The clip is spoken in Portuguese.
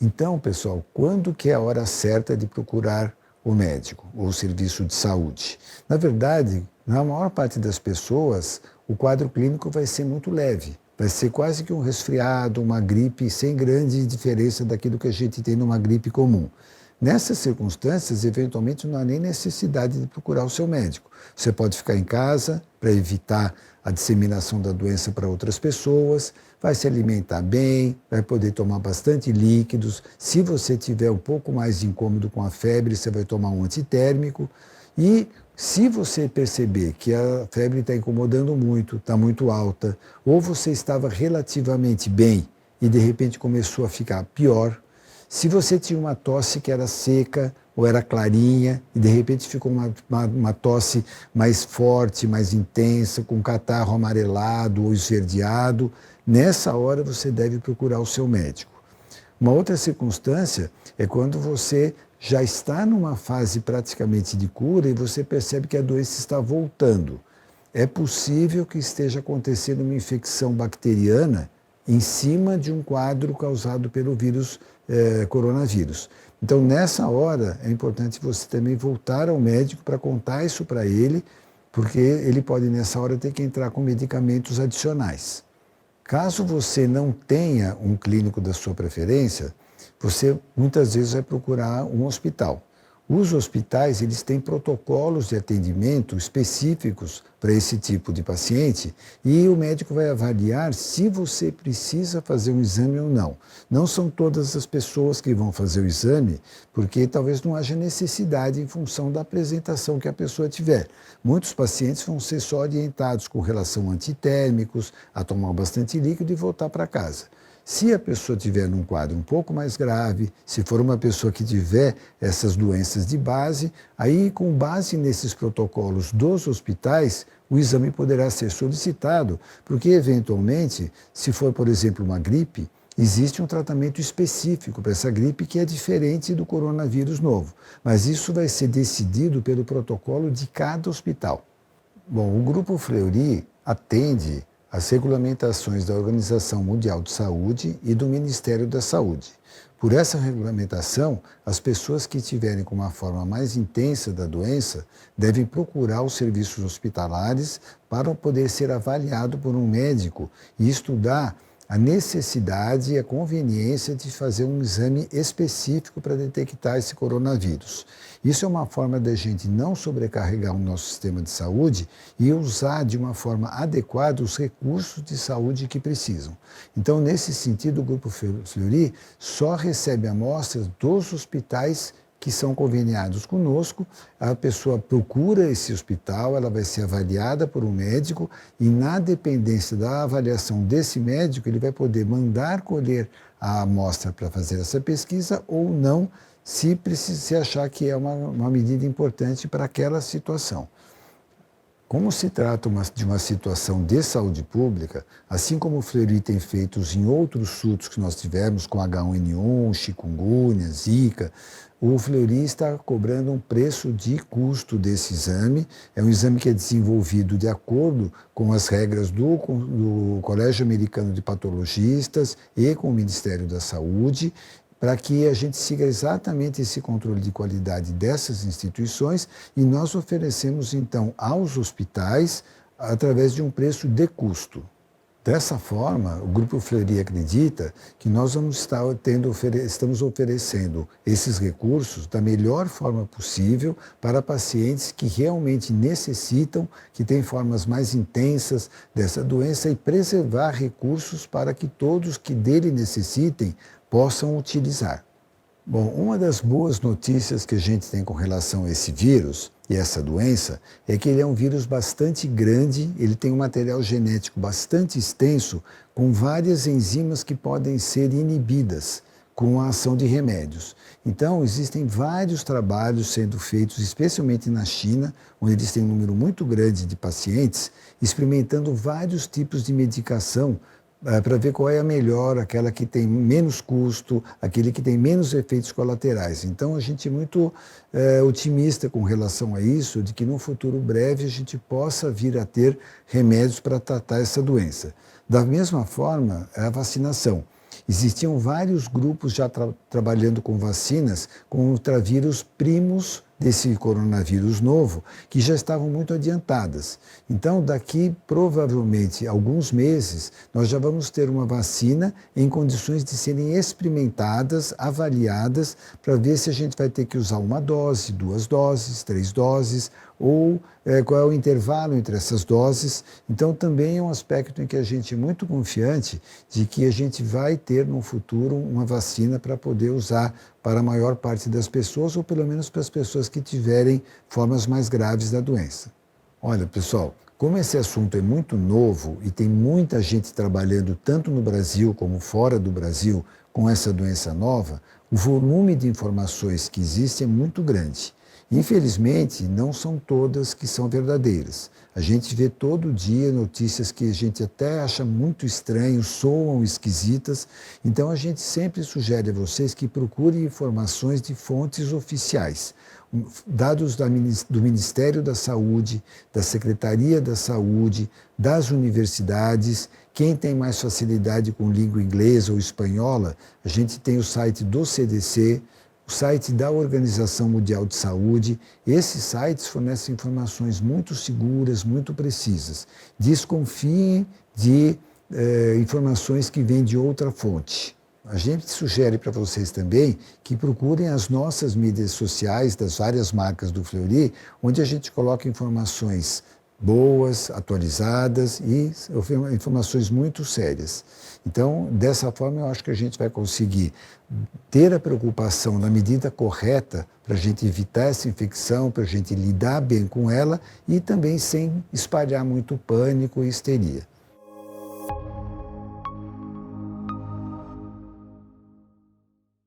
Então, pessoal, quando que é a hora certa de procurar o médico ou o serviço de saúde? Na verdade, na maior parte das pessoas, o quadro clínico vai ser muito leve. Vai ser quase que um resfriado, uma gripe, sem grande diferença daquilo que a gente tem numa gripe comum. Nessas circunstâncias, eventualmente não há nem necessidade de procurar o seu médico. Você pode ficar em casa para evitar a disseminação da doença para outras pessoas, vai se alimentar bem, vai poder tomar bastante líquidos. Se você tiver um pouco mais de incômodo com a febre, você vai tomar um antitérmico. E se você perceber que a febre está incomodando muito, está muito alta, ou você estava relativamente bem e de repente começou a ficar pior, se você tinha uma tosse que era seca ou era clarinha e de repente ficou uma tosse mais forte, mais intensa, com catarro amarelado ou esverdeado, nessa hora você deve procurar o seu médico. Uma outra circunstância é quando você já está numa fase praticamente de cura e você percebe que a doença está voltando. É possível que esteja acontecendo uma infecção bacteriana em cima de um quadro causado pelo vírus coronavírus. Então, nessa hora, é importante você também voltar ao médico para contar isso para ele, porque ele pode, nessa hora, ter que entrar com medicamentos adicionais. Caso você não tenha um clínico da sua preferência, você muitas vezes vai procurar um hospital. Os hospitais, eles têm protocolos de atendimento específicos para esse tipo de paciente e o médico vai avaliar se você precisa fazer um exame ou não. Não são todas as pessoas que vão fazer o exame, porque talvez não haja necessidade em função da apresentação que a pessoa tiver. Muitos pacientes vão ser só orientados com relação a antitérmicos, a tomar bastante líquido e voltar para casa. Se a pessoa tiver num quadro um pouco mais grave, se for uma pessoa que tiver essas doenças de base, aí com base nesses protocolos dos hospitais, o exame poderá ser solicitado, porque eventualmente, se for, por exemplo, uma gripe, existe um tratamento específico para essa gripe que é diferente do coronavírus novo, mas isso vai ser decidido pelo protocolo de cada hospital. Bom, o Grupo Fleury atende as regulamentações da Organização Mundial de Saúde e do Ministério da Saúde. Por essa regulamentação, as pessoas que estiverem com uma forma mais intensa da doença devem procurar os serviços hospitalares para poder ser avaliado por um médico e estudar a necessidade e a conveniência de fazer um exame específico para detectar esse coronavírus. Isso é uma forma da gente não sobrecarregar o nosso sistema de saúde e usar de uma forma adequada os recursos de saúde que precisam. Então, nesse sentido, o Grupo Fleury só recebe amostras dos hospitais que são conveniados conosco, a pessoa procura esse hospital, ela vai ser avaliada por um médico e na dependência da avaliação desse médico, ele vai poder mandar colher a amostra para fazer essa pesquisa ou não, se achar que é uma medida importante para aquela situação. Como se trata de uma situação de saúde pública, assim como o Fleury tem feito em outros surtos que nós tivemos com H1N1, chikungunya, zika, o Fleury está cobrando um preço de custo desse exame. É um exame que é desenvolvido de acordo com as regras do Colégio Americano de Patologistas e com o Ministério da Saúde, para que a gente siga exatamente esse controle de qualidade dessas instituições e nós oferecemos, então, aos hospitais através de um preço de custo. Dessa forma, o Grupo Fleury acredita que nós estamos oferecendo esses recursos da melhor forma possível para pacientes que realmente necessitam, que têm formas mais intensas dessa doença e preservar recursos para que todos que dele necessitem possam utilizar. Bom, uma das boas notícias que a gente tem com relação a esse vírus e essa doença é que ele é um vírus bastante grande, ele tem um material genético bastante extenso, com várias enzimas que podem ser inibidas com a ação de remédios. Então, existem vários trabalhos sendo feitos, especialmente na China, onde eles têm um número muito grande de pacientes, experimentando vários tipos de medicação para ver qual é a melhor, aquela que tem menos custo, aquele que tem menos efeitos colaterais. Então, a gente é muito otimista com relação a isso, de que no futuro breve a gente possa vir a ter remédios para tratar essa doença. Da mesma forma, a vacinação. Existiam vários grupos já trabalhando com vacinas contra vírus primos desse coronavírus novo, que já estavam muito adiantadas. Então, daqui provavelmente alguns meses, nós já vamos ter uma vacina em condições de serem experimentadas, avaliadas, para ver se a gente vai ter que usar uma dose, 2 doses, 3 doses, ou qual é o intervalo entre essas doses. Então, também é um aspecto em que a gente é muito confiante de que a gente vai ter no futuro uma vacina para poder usar para a maior parte das pessoas, ou pelo menos para as pessoas que tiverem formas mais graves da doença. Olha, pessoal, como esse assunto é muito novo e tem muita gente trabalhando tanto no Brasil como fora do Brasil com essa doença nova, o volume de informações que existe é muito grande. Infelizmente, não são todas que são verdadeiras. A gente vê todo dia notícias que a gente até acha muito estranho, soam esquisitas. Então, a gente sempre sugere a vocês que procurem informações de fontes oficiais. Dados do Ministério da Saúde, da Secretaria da Saúde, das universidades. Quem tem mais facilidade com língua inglesa ou espanhola, a gente tem o site do CDC, o site da Organização Mundial de Saúde. Esses sites fornecem informações muito seguras, muito precisas. Desconfiem de informações que vêm de outra fonte. A gente sugere para vocês também que procurem as nossas mídias sociais das várias marcas do Fleury, onde a gente coloca informações boas, atualizadas e informações muito sérias. Então, dessa forma, eu acho que a gente vai conseguir ter a preocupação na medida correta para a gente evitar essa infecção, para a gente lidar bem com ela e também sem espalhar muito pânico e histeria.